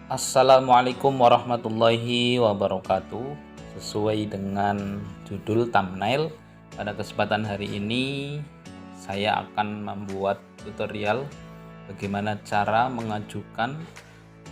Assalamualaikum warahmatullahi wabarakatuh. Sesuai dengan judul thumbnail, pada kesempatan hari ini saya akan membuat tutorial bagaimana cara mengajukan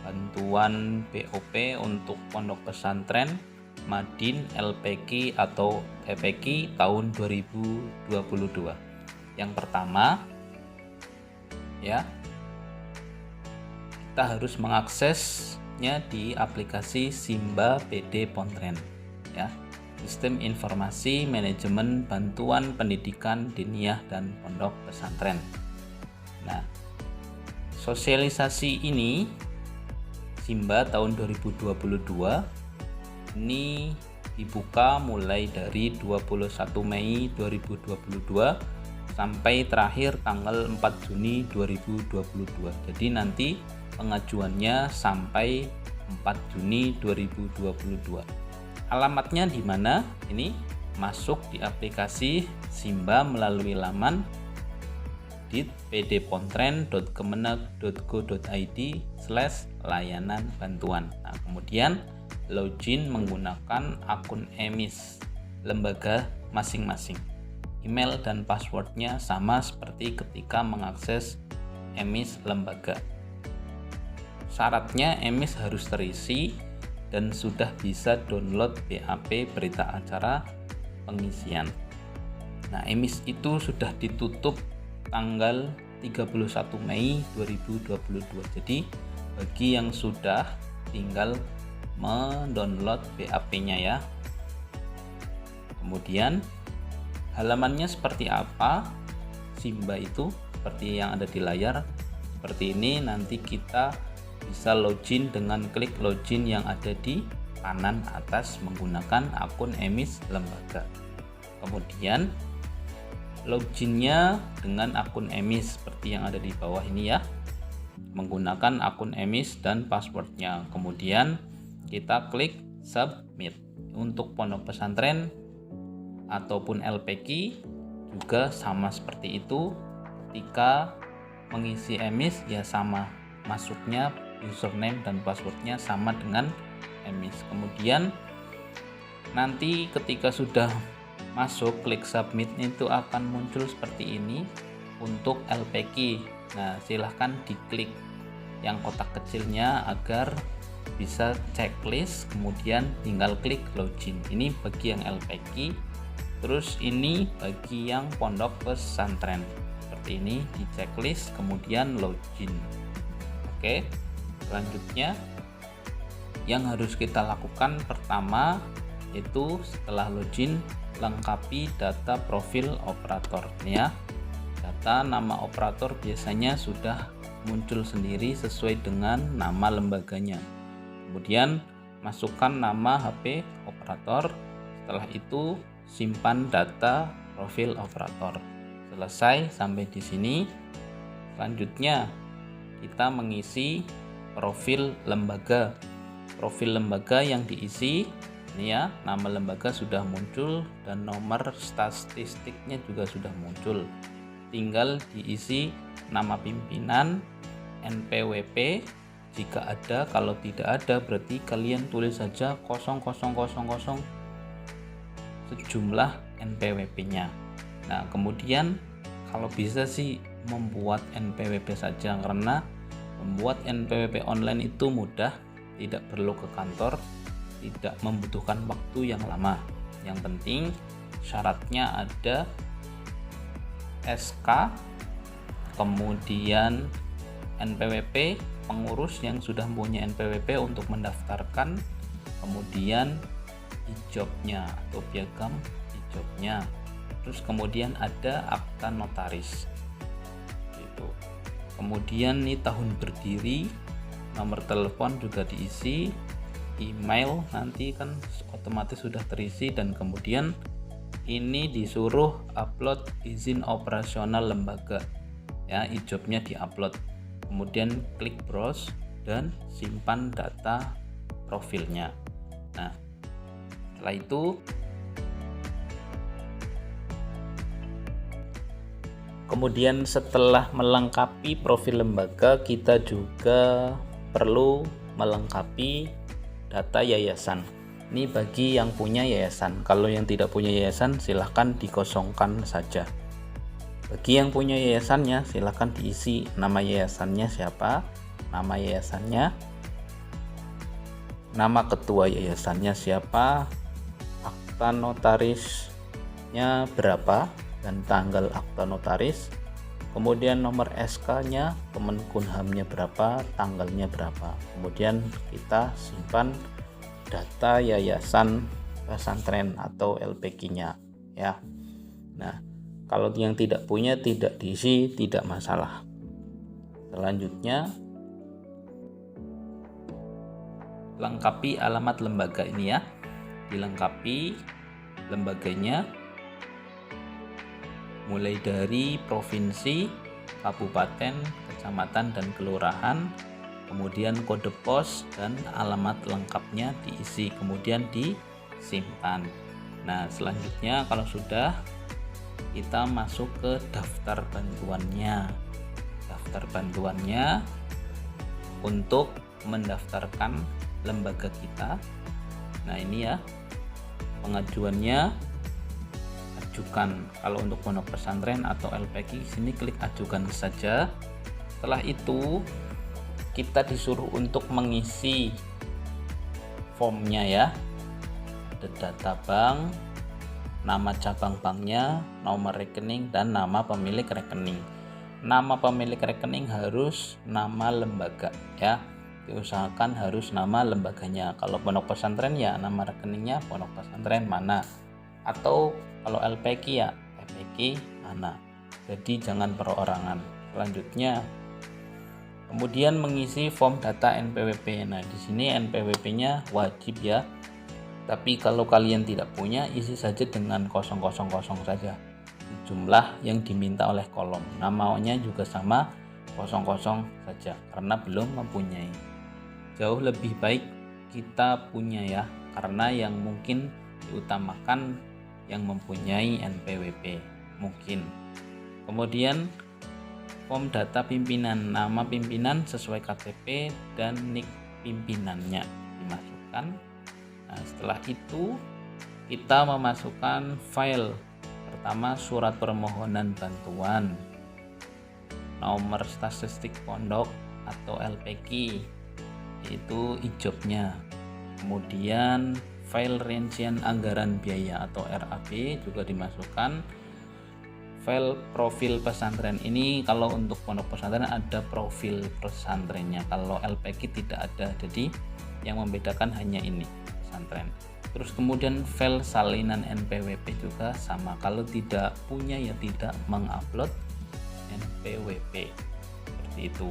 bantuan BOP untuk pondok pesantren Madin LPQ atau PPQ tahun 2022. Yang pertama, ya, kita harus mengaksesnya di aplikasi Simba PD Pontren, ya, Sistem Informasi Manajemen Bantuan Pendidikan Diniyah dan Pondok Pesantren. Nah, sosialisasi ini Simba tahun 2022 ini dibuka mulai dari 21 Mei 2022 sampai terakhir tanggal 4 Juni 2022. Jadi nanti pengajuannya sampai 4 Juni 2022. Alamatnya di mana? Ini masuk di aplikasi Simba melalui laman pdpontren.kemenag.go.id/layanan bantuan. Nah, kemudian login menggunakan akun emis lembaga masing-masing. Email dan passwordnya sama seperti ketika mengakses emis lembaga. Syaratnya emis harus terisi dan sudah bisa download BAP berita acara pengisian. Nah, emis itu sudah ditutup tanggal 31 Mei 2022. Jadi bagi yang sudah, tinggal mendownload BAP-nya ya. Kemudian halamannya seperti apa? Simba itu seperti yang ada di layar. Seperti ini, nanti kita bisa login dengan klik login yang ada di kanan atas menggunakan akun emis lembaga. Kemudian loginnya dengan akun emis seperti yang ada di bawah ini ya, menggunakan akun emis dan passwordnya. Kemudian kita klik submit. Untuk pondok pesantren ataupun LPQ juga sama seperti itu. Ketika mengisi emis ya sama, masuknya username dan passwordnya sama dengan emis. Kemudian nanti ketika sudah masuk, klik submit, itu akan muncul seperti ini untuk LPQ. Nah, silahkan diklik yang kotak kecilnya agar bisa checklist, kemudian tinggal klik login. Ini bagi yang LPQ. Terus ini bagi yang pondok pesantren. Seperti ini di checklist kemudian login. Oke. Selanjutnya yang harus kita lakukan pertama yaitu setelah login, lengkapi data profil operator ya. Data nama operator biasanya sudah muncul sendiri sesuai dengan nama lembaganya. Kemudian masukkan nama HP operator. Setelah itu simpan data profil operator. Selesai sampai di sini. Selanjutnya kita mengisi profil lembaga. Profil lembaga yang diisi ini ya, nama lembaga sudah muncul dan nomor statistiknya juga sudah muncul. Tinggal diisi nama pimpinan, NPWP jika ada. Kalau tidak ada berarti kalian tulis saja 0000 sejumlah NPWP-nya. Nah, kemudian kalau bisa sih membuat NPWP saja, karena membuat NPWP online itu mudah, tidak perlu ke kantor, tidak membutuhkan waktu yang lama. Yang penting syaratnya ada SK, kemudian NPWP, pengurus yang sudah punya NPWP untuk mendaftarkan, kemudian ijobnya atau piagam ijobnya, terus kemudian ada akta notaris gitu. Kemudian nih tahun berdiri, nomor telepon juga diisi, email nanti kan otomatis sudah terisi, dan kemudian ini disuruh upload izin operasional lembaga ya, ijobnya diupload. Kemudian klik browse dan simpan data profilnya. Nah, setelah itu kemudian setelah melengkapi profil lembaga, kita juga perlu melengkapi data yayasan. Ini bagi yang punya yayasan. Kalau yang tidak punya yayasan silahkan dikosongkan saja. Bagi yang punya yayasannya silahkan diisi nama yayasannya siapa, nama yayasannya, nama ketua yayasannya siapa, akta notarisnya berapa dan tanggal akta notaris, kemudian nomor SK-nya, Kemenkumhamnya berapa, tanggalnya berapa. Kemudian kita simpan data yayasan pesantren atau LPG-nya ya. Nah, kalau yang tidak punya tidak diisi, tidak masalah. Selanjutnya lengkapi alamat lembaga ini ya. Dilengkapi lembaganya mulai dari provinsi, kabupaten, kecamatan, dan kelurahan, kemudian kode pos dan alamat lengkapnya diisi, kemudian disimpan. Nah, selanjutnya kalau sudah, kita masuk ke daftar bantuannya. Daftar bantuannya untuk mendaftarkan lembaga kita. Nah, ini ya pengajuannya, ajukan. Kalau untuk pondok pesantren atau LPG, sini klik ajukan saja. Setelah itu kita disuruh untuk mengisi formnya ya. Ada data bank, nama cabang banknya, nomor rekening, dan nama pemilik rekening. Nama pemilik rekening harus nama lembaga ya. Diusahakan harus nama lembaganya. Kalau pondok pesantren ya nama rekeningnya pondok pesantren mana. Atau kalau LPG ya LPG mana. Jadi jangan perorangan. Selanjutnya kemudian mengisi form data NPWP. Nah, di sini NPWP-nya wajib ya. Tapi kalau kalian tidak punya, isi saja dengan 000 saja. Jumlah yang diminta oleh kolom. Namanya juga sama 00 saja karena belum mempunyai. Jauh lebih baik kita punya ya, karena yang mungkin diutamakan yang mempunyai NPWP mungkin. Kemudian form data pimpinan, nama pimpinan sesuai KTP dan NIK pimpinannya dimasukkan. Nah, setelah itu kita memasukkan file. Pertama, surat permohonan bantuan, nomor statistik pondok atau LPG, yaitu ijobnya. Kemudian file rincian anggaran biaya atau RAB juga dimasukkan. File profil pesantren, ini kalau untuk pondok pesantren ada profil pesantrennya, kalau LPG tidak ada. Jadi yang membedakan hanya ini pesantren. Terus kemudian file salinan NPWP juga sama. Kalau tidak punya ya tidak mengupload NPWP seperti itu.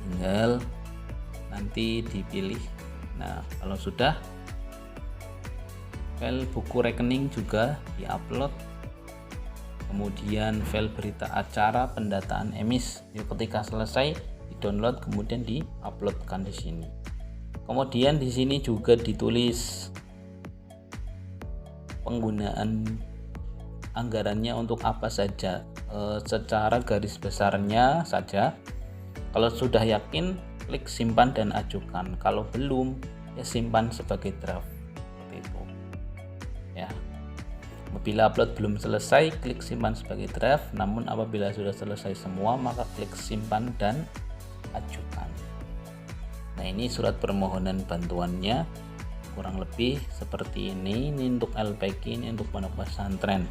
Tinggal nanti dipilih. Nah, kalau sudah, file buku rekening juga diupload. Kemudian file berita acara pendataan emis, ketika selesai di-download kemudian di-uploadkan di sini. Kemudian di sini juga ditulis penggunaan anggarannya untuk apa saja, secara garis besarnya saja. Kalau sudah yakin, klik simpan dan ajukan. Kalau belum, ya simpan sebagai draft seperti itu ya. Apabila upload belum selesai, klik simpan sebagai draft. Namun apabila sudah selesai semua, maka klik simpan dan ajukan. Nah, ini surat permohonan bantuannya kurang lebih seperti ini. Ini untuk LPG, ini untuk pondok pesantren.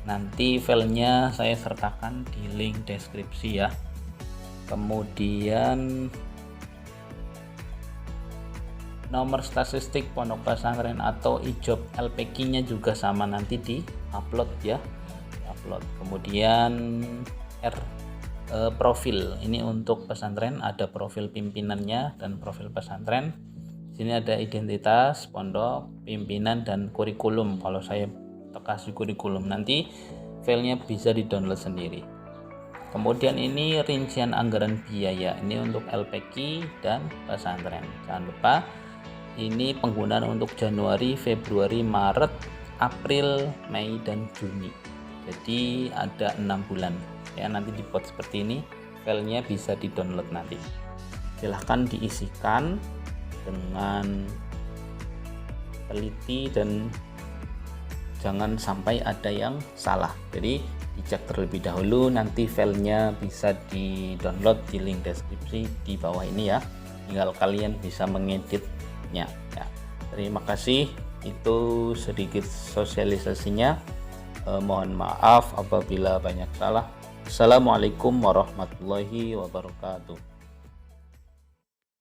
Nanti filenya saya sertakan di link deskripsi ya. Kemudian nomor statistik pondok pesantren atau ijob LPG-nya juga sama, nanti di-upload ya. Upload. Kemudian profil, ini untuk pesantren ada profil pimpinannya dan profil pesantren. Di sini ada identitas pondok, pimpinan, dan kurikulum. Kalau saya kasih kurikulum, nanti filenya bisa di-download sendiri. Kemudian ini rincian anggaran biaya, ini untuk LPG dan pesantren. Jangan lupa ini penggunaan untuk Januari, Februari, Maret, April, Mei, dan Juni. Jadi ada 6 bulan ya. Nanti dibuat seperti ini, filenya bisa di-download nanti. silahkan diisikan dengan teliti dan jangan sampai ada yang salah. Jadi dicek terlebih dahulu, nanti filenya bisa di-download di link deskripsi di bawah ini ya. Tinggal kalian bisa mengeditnya ya. Terima kasih, itu sedikit sosialisasinya. Mohon maaf apabila banyak salah. Assalamualaikum warahmatullahi wabarakatuh.